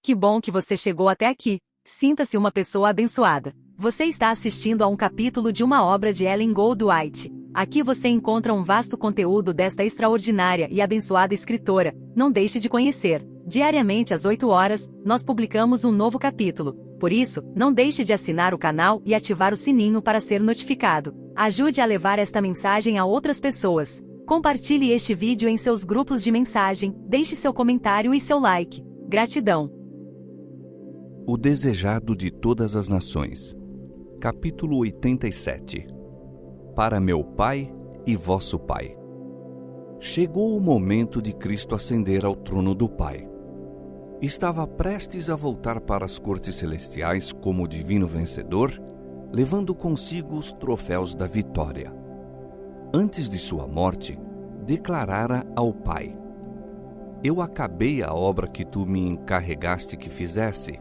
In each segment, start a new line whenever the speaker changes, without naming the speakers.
Que bom que você chegou até aqui. Sinta-se uma pessoa abençoada. Você está assistindo a um capítulo de uma obra de Ellen Goldwhite. Aqui você encontra um vasto conteúdo desta extraordinária e abençoada escritora. Não deixe de conhecer. Diariamente às 8 horas, nós publicamos um novo capítulo. Por isso, não deixe de assinar o canal e ativar o sininho para ser notificado. Ajude a levar esta mensagem a outras pessoas. Compartilhe este vídeo em seus grupos de mensagem, deixe seu comentário e seu like. Gratidão.
O desejado de todas as nações. Capítulo 87. Para meu Pai e vosso Pai. Chegou o momento de Cristo ascender ao trono do Pai. Estava prestes a voltar para as cortes celestiais como o divino vencedor, levando consigo os troféus da vitória. Antes de sua morte, declarara ao Pai: Eu acabei a obra que tu me encarregaste que fizesse.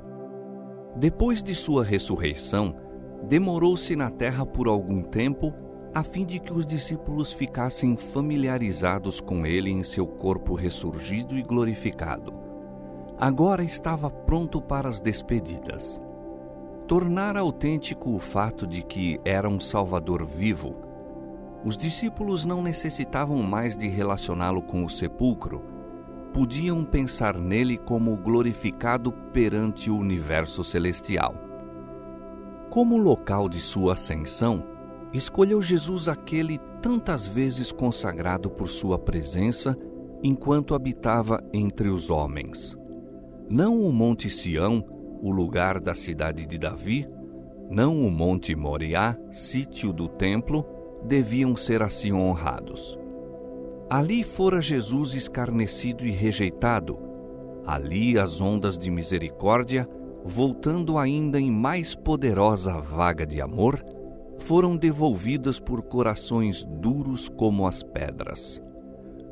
Depois de sua ressurreição, demorou-se na terra por algum tempo, a fim de que os discípulos ficassem familiarizados com ele em seu corpo ressurgido e glorificado. Agora estava pronto para as despedidas. Tornara autêntico o fato de que era um Salvador vivo. Os discípulos não necessitavam mais de relacioná-lo com o sepulcro. Podiam pensar nele como glorificado perante o universo celestial. Como local de sua ascensão, escolheu Jesus aquele tantas vezes consagrado por sua presença enquanto habitava entre os homens. Não o Monte Sião, o lugar da cidade de Davi, não o Monte Moriá, sítio do templo, deviam ser assim honrados. Ali fora Jesus escarnecido e rejeitado. Ali as ondas de misericórdia, voltando ainda em mais poderosa vaga de amor, foram devolvidas por corações duros como as pedras.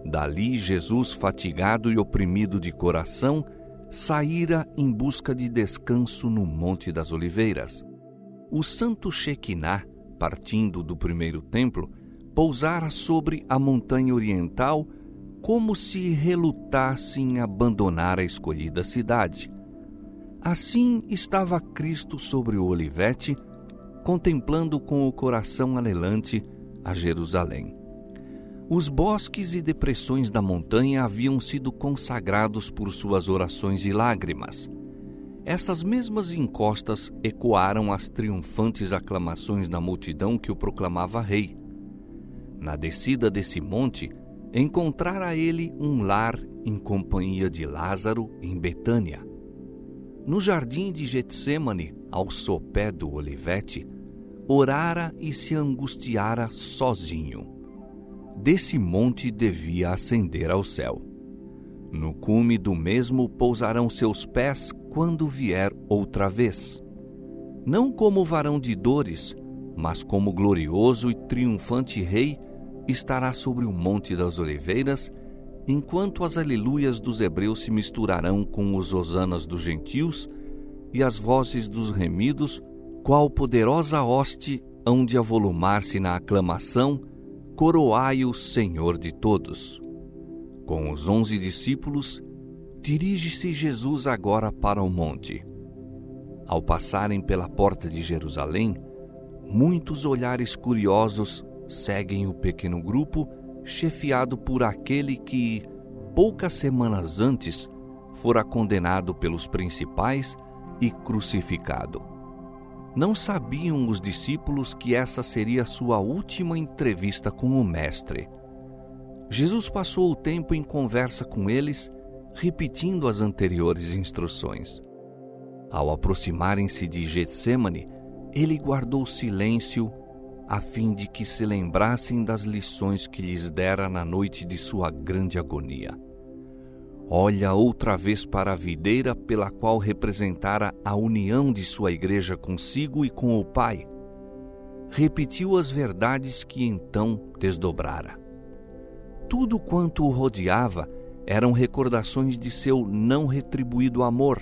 Dali Jesus, fatigado e oprimido de coração, saíra em busca de descanso no Monte das Oliveiras. O santo Shequiná, partindo do primeiro templo, pousara sobre a montanha oriental como se relutasse em abandonar a escolhida cidade. Assim estava Cristo sobre o Olivete, contemplando com o coração anelante a Jerusalém. Os bosques e depressões da montanha haviam sido consagrados por suas orações e lágrimas. Essas mesmas encostas ecoaram as triunfantes aclamações da multidão que o proclamava rei. Na descida desse monte, encontrara ele um lar em companhia de Lázaro em Betânia. No jardim de Getsêmani, ao sopé do Olivete, orara e se angustiara sozinho. Desse monte devia ascender ao céu. No cume do mesmo pousarão seus pés quando vier outra vez. Não como varão de dores, mas como glorioso e triunfante rei, estará sobre o Monte das Oliveiras, enquanto as aleluias dos hebreus se misturarão com os hosanas dos gentios e as vozes dos remidos, qual poderosa hoste hão de avolumar-se na aclamação: Coroai o Senhor de todos. Com os 11 discípulos, dirige-se Jesus agora para o monte. Ao passarem pela porta de Jerusalém, muitos olhares curiosos seguem o pequeno grupo, chefiado por aquele que, poucas semanas antes, fora condenado pelos principais e crucificado. Não sabiam os discípulos que essa seria sua última entrevista com o Mestre. Jesus passou o tempo em conversa com eles, repetindo as anteriores instruções. Ao aproximarem-se de Getsêmani, ele guardou silêncio, a fim de que se lembrassem das lições que lhes dera na noite de sua grande agonia. Olha outra vez para a videira pela qual representara a união de sua igreja consigo e com o Pai. Repetiu as verdades que então desdobrara. Tudo quanto o rodeava eram recordações de seu não retribuído amor.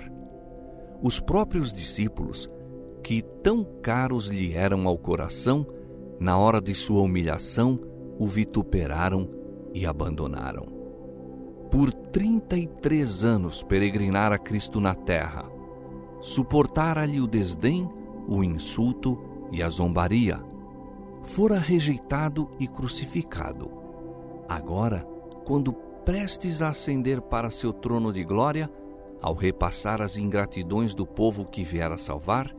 Os próprios discípulos, que tão caros lhe eram ao coração, na hora de sua humilhação, o vituperaram e abandonaram. por 33 anos peregrinara Cristo na terra. Suportara-lhe o desdém, o insulto e a zombaria. Fora rejeitado e crucificado. Agora, quando prestes a ascender para seu trono de glória, ao repassar as ingratidões do povo que viera salvar,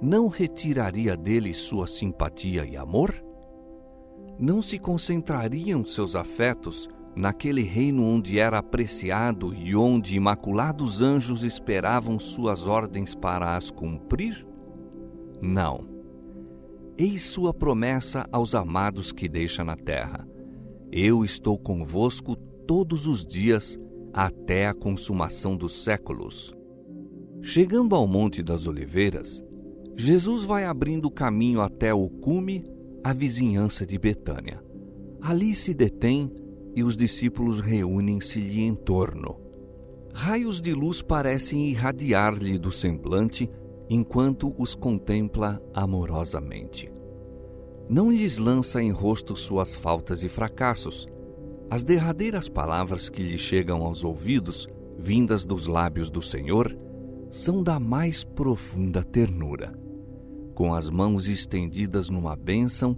não retiraria dele sua simpatia e amor? Não se concentrariam seus afetos naquele reino onde era apreciado e onde imaculados anjos esperavam suas ordens para as cumprir? Não. Eis sua promessa aos amados que deixa na terra. Eu estou convosco todos os dias até a consumação dos séculos. Chegando ao Monte das Oliveiras, Jesus vai abrindo caminho até o cume, a vizinhança de Betânia. Ali se detém e os discípulos reúnem-se-lhe em torno. Raios de luz parecem irradiar-lhe do semblante enquanto os contempla amorosamente. Não lhes lança em rosto suas faltas e fracassos. As derradeiras palavras que lhe chegam aos ouvidos, vindas dos lábios do Senhor, são da mais profunda ternura. Com as mãos estendidas numa bênção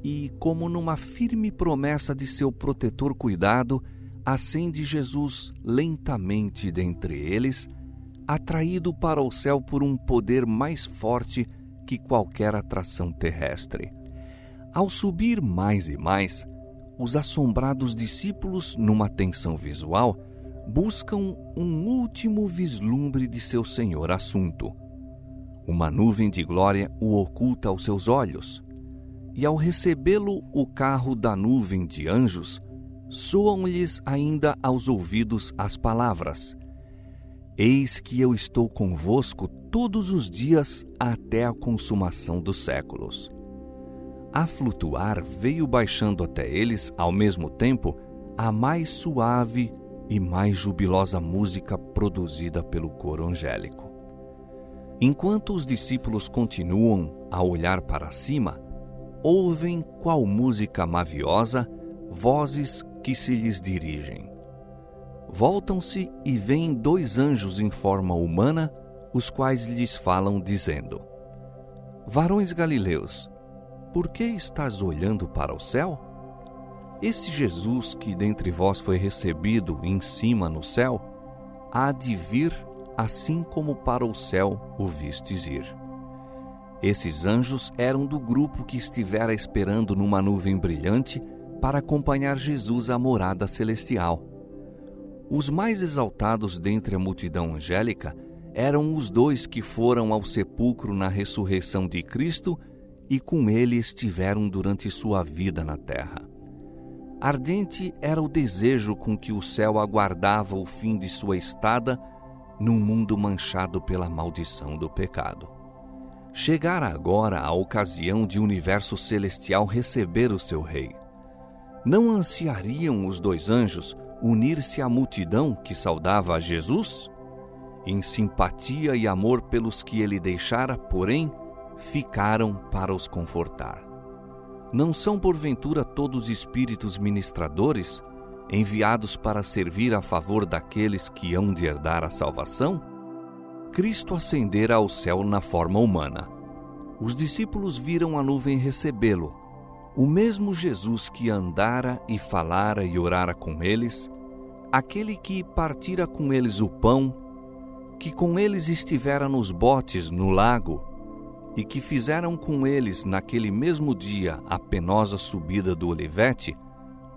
e, como numa firme promessa de seu protetor cuidado, ascende Jesus lentamente dentre eles, atraído para o céu por um poder mais forte que qualquer atração terrestre. Ao subir mais e mais, os assombrados discípulos, numa tensão visual, buscam um último vislumbre de seu Senhor assunto. Uma nuvem de glória o oculta aos seus olhos, e ao recebê-lo o carro da nuvem de anjos, soam-lhes ainda aos ouvidos as palavras: Eis que eu estou convosco todos os dias até a consumação dos séculos. A flutuar veio baixando até eles, ao mesmo tempo, a mais suave e mais jubilosa música produzida pelo coro angélico. Enquanto os discípulos continuam a olhar para cima, ouvem, qual música maviosa, vozes que se lhes dirigem. Voltam-se e veem 2 anjos em forma humana, os quais lhes falam, dizendo: Varões galileus, por que estás olhando para o céu? Esse Jesus que dentre vós foi recebido em cima no céu, há de vir assim como para o céu o vistes ir. Esses anjos eram do grupo que estivera esperando numa nuvem brilhante para acompanhar Jesus à morada celestial. Os mais exaltados dentre a multidão angélica eram os 2 que foram ao sepulcro na ressurreição de Cristo e com ele estiveram durante sua vida na terra. Ardente era o desejo com que o céu aguardava o fim de sua estada num mundo manchado pela maldição do pecado. Chegara agora a ocasião de o universo celestial receber o seu rei. Não ansiariam os 2 anjos unir-se à multidão que saudava a Jesus? Em simpatia e amor pelos que ele deixara, porém, ficaram para os confortar. Não são porventura todos espíritos ministradores, enviados para servir a favor daqueles que hão de herdar a salvação? Cristo ascendera ao céu na forma humana. Os discípulos viram a nuvem recebê-lo. O mesmo Jesus que andara e falara e orara com eles, aquele que partira com eles o pão, que com eles estivera nos botes no lago, e que fizeram com eles naquele mesmo dia a penosa subida do Olivete,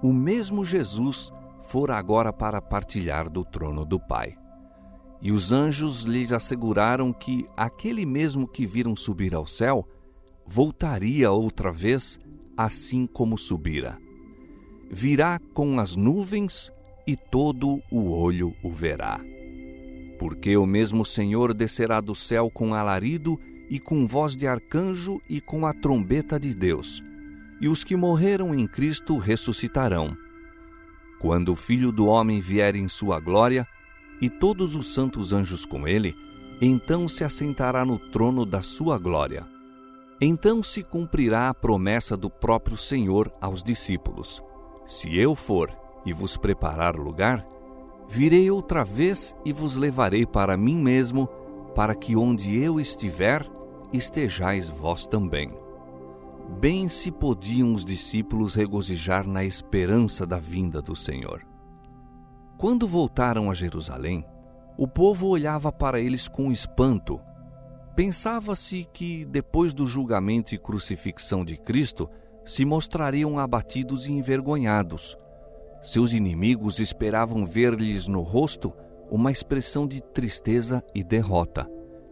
o mesmo Jesus fora agora para partilhar do trono do Pai. E os anjos lhes asseguraram que aquele mesmo que viram subir ao céu voltaria outra vez, assim como subira. Virá com as nuvens e todo o olho o verá. Porque o mesmo Senhor descerá do céu com alarido e com voz de arcanjo e com a trombeta de Deus, e os que morreram em Cristo ressuscitarão. Quando o Filho do Homem vier em sua glória, e todos os santos anjos com ele, então se assentará no trono da sua glória. Então se cumprirá a promessa do próprio Senhor aos discípulos: Se eu for e vos preparar lugar, Virei outra vez e vos levarei para mim mesmo, para que onde eu estiver, estejais vós também. Bem se podiam os discípulos regozijar na esperança da vinda do Senhor. Quando voltaram a Jerusalém, o povo olhava para eles com espanto. Pensava-se que, depois do julgamento e crucifixão de Cristo, se mostrariam abatidos e envergonhados. Seus inimigos esperavam ver-lhes no rosto uma expressão de tristeza e derrota.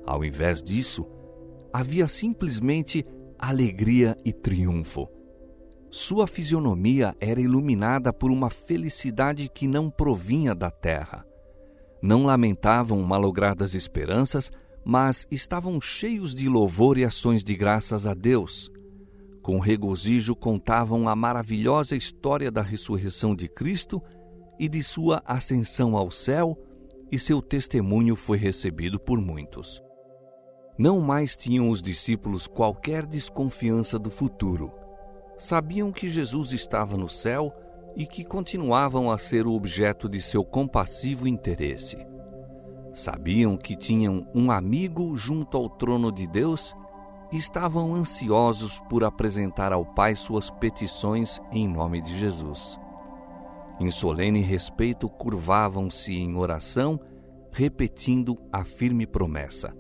Ao invés disso, havia simplesmente alegria e triunfo. Sua fisionomia era iluminada por uma felicidade que não provinha da terra. Não lamentavam malogradas esperanças, mas estavam cheios de louvor e ações de graças a Deus. Com regozijo contavam a maravilhosa história da ressurreição de Cristo e de sua ascensão ao céu, e seu testemunho foi recebido por muitos. Não mais tinham os discípulos qualquer desconfiança do futuro. Sabiam que Jesus estava no céu e que continuavam a ser o objeto de seu compassivo interesse. Sabiam que tinham um amigo junto ao trono de Deus e estavam ansiosos por apresentar ao Pai suas petições em nome de Jesus. Em solene respeito, curvavam-se em oração, repetindo a firme promessa: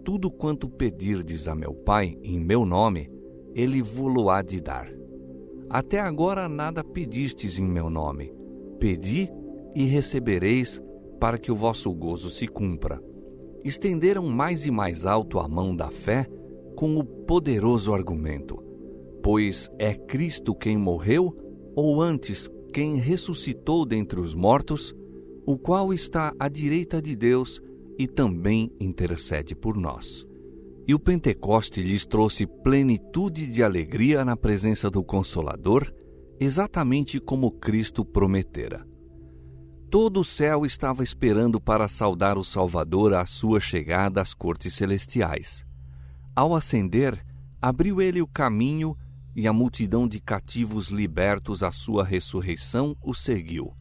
tudo quanto pedirdes a meu Pai em meu nome, ele vo-lo-á de dar. Até agora nada pedistes em meu nome. Pedi e recebereis, para que o vosso gozo se cumpra. Estenderam mais e mais alto a mão da fé com o poderoso argumento: pois é Cristo quem morreu, ou antes quem ressuscitou dentre os mortos, o qual está à direita de Deus e também intercede por nós. E o Pentecoste lhes trouxe plenitude de alegria na presença do Consolador, exatamente como Cristo prometera. Todo o céu estava esperando para saudar o Salvador à sua chegada às cortes celestiais. Ao ascender, abriu ele o caminho e a multidão de cativos libertos à sua ressurreição o seguiu.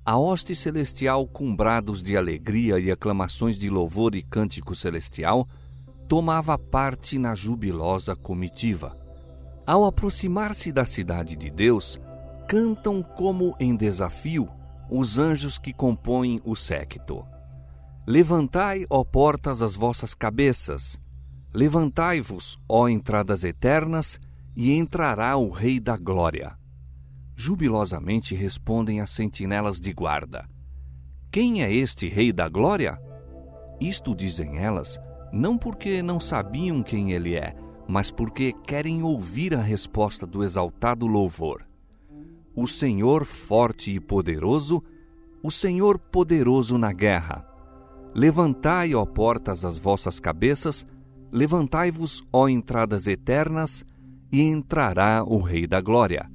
A hoste celestial, com brados de alegria e aclamações de louvor e cântico celestial, tomava parte na jubilosa comitiva. Ao aproximar-se da cidade de Deus, cantam como em desafio os anjos que compõem o séquito. Levantai, ó portas, as vossas cabeças. Levantai-vos, ó entradas eternas, e entrará o Rei da Glória. Jubilosamente respondem as sentinelas de guarda: quem é este Rei da Glória? Isto dizem elas, não porque não sabiam quem ele é, mas porque querem ouvir a resposta do exaltado louvor. O Senhor forte e poderoso, o Senhor poderoso na guerra. Levantai, ó portas, as vossas cabeças, levantai-vos, ó entradas eternas, e entrará o Rei da Glória.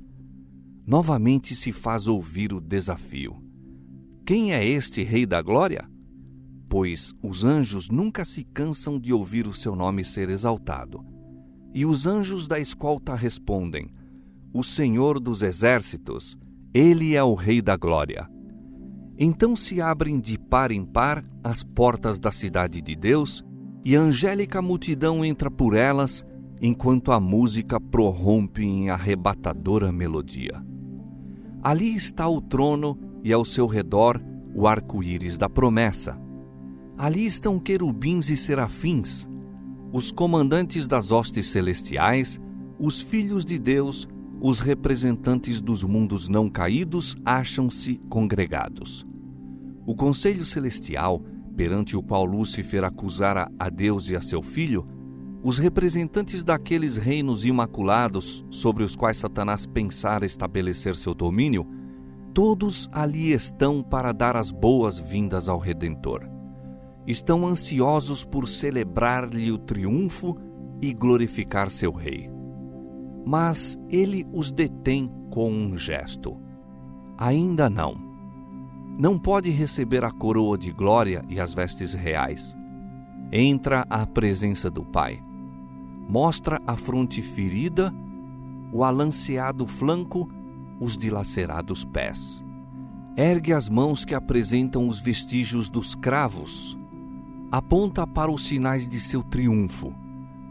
Novamente se faz ouvir o desafio: quem é este Rei da Glória? Pois os anjos nunca se cansam de ouvir o seu nome ser exaltado. E os anjos da escolta respondem: o Senhor dos exércitos, ele é o Rei da Glória. Então se abrem de par em par as portas da cidade de Deus, e a angélica multidão entra por elas, enquanto a música prorrompe em arrebatadora melodia. Ali está o trono e ao seu redor o arco-íris da promessa. Ali estão querubins e serafins, os comandantes das hostes celestiais, os filhos de Deus, os representantes dos mundos não caídos acham-se congregados. O conselho celestial, perante o qual Lúcifer acusara a Deus e a seu filho, os representantes daqueles reinos imaculados sobre os quais Satanás pensara estabelecer seu domínio, todos ali estão para dar as boas-vindas ao Redentor. Estão ansiosos por celebrar-lhe o triunfo e glorificar seu rei. Mas ele os detém com um gesto. Ainda não. Não pode receber a coroa de glória e as vestes reais. Entra à presença do Pai. Mostra a fronte ferida, o alanceado flanco, os dilacerados pés. Ergue as mãos que apresentam os vestígios dos cravos. Aponta para os sinais de seu triunfo.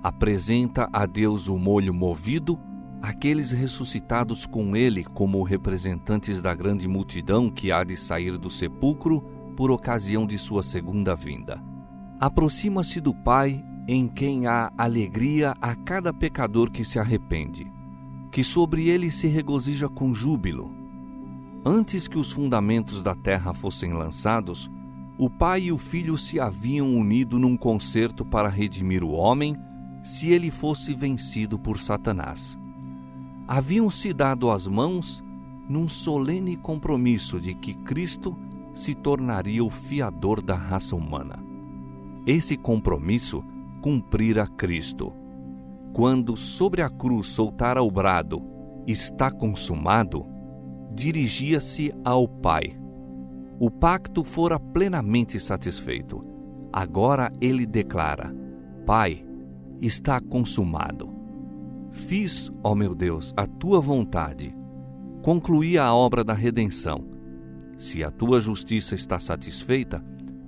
Apresenta a Deus o molho movido, aqueles ressuscitados com ele como representantes da grande multidão que há de sair do sepulcro por ocasião de sua segunda vinda. Aproxima-se do Pai, em quem há alegria a cada pecador que se arrepende, que sobre ele se regozija com júbilo. Antes que os fundamentos da terra fossem lançados, o Pai e o Filho se haviam unido num concerto para redimir o homem, se ele fosse vencido por Satanás. Haviam-se dado as mãos num solene compromisso de que Cristo se tornaria o fiador da raça humana. Esse compromisso cumprira Cristo. Quando sobre a cruz soltara o brado, "Está consumado", dirigia-se ao Pai. O pacto fora plenamente satisfeito. Agora ele declara: "Pai, está consumado. Fiz, ó meu Deus, a tua vontade. Concluí a obra da redenção. Se a tua justiça está satisfeita,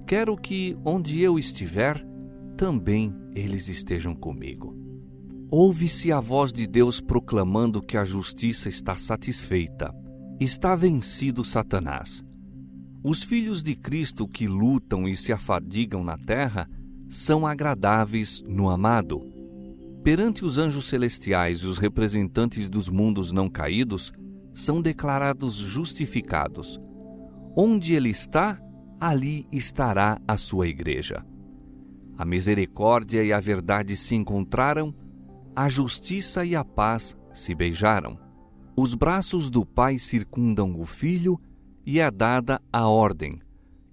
quero que, onde eu estiver, também eles estejam comigo." Ouve-se a voz de Deus proclamando que a justiça está satisfeita. Está vencido Satanás. Os filhos de Cristo que lutam e se afadigam na terra são agradáveis no amado. Perante os anjos celestiais e os representantes dos mundos não caídos, são declarados justificados. Onde ele está, ali estará a sua igreja. A misericórdia e a verdade se encontraram, a justiça e a paz se beijaram. Os braços do Pai circundam o Filho e é dada a ordem,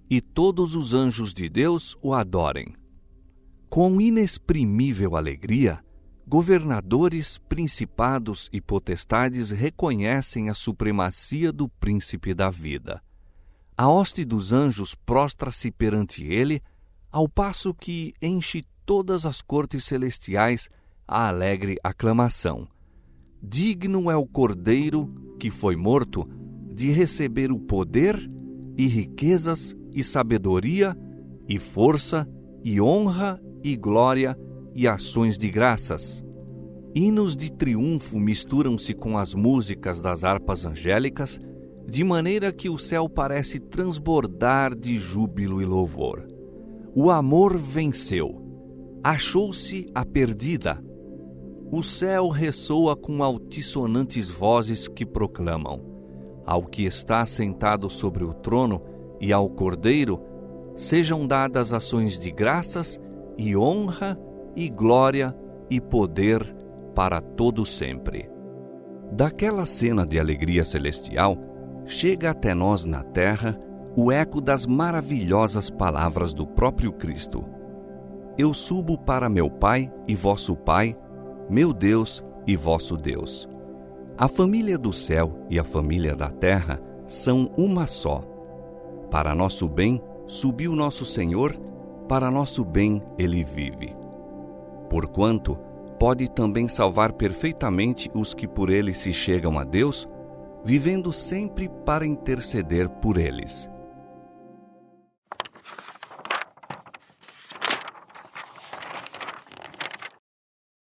e todos os anjos de Deus o adorem. Com inexprimível alegria, governadores, principados e potestades reconhecem a supremacia do Príncipe da vida. A hoste dos anjos prostra-se perante ele, ao passo que enche todas as cortes celestiais a alegre aclamação. Digno é o Cordeiro que foi morto de receber o poder e riquezas e sabedoria e força e honra e glória e ações de graças. Hinos de triunfo misturam-se com as músicas das harpas angélicas, de maneira que o céu parece transbordar de júbilo e louvor. O amor venceu. Achou-se a perdida. O céu ressoa com altissonantes vozes que proclamam: ao que está sentado sobre o trono e ao Cordeiro sejam dadas ações de graças e honra e glória e poder para todo sempre. Daquela cena de alegria celestial, chega até nós na terra o eco das maravilhosas palavras do próprio Cristo. Eu subo para meu Pai e vosso Pai, meu Deus e vosso Deus. A família do céu e a família da terra são uma só. Para nosso bem subiu nosso Senhor, para nosso bem ele vive. Porquanto pode também salvar perfeitamente os que por ele se chegam a Deus, vivendo sempre para interceder por eles.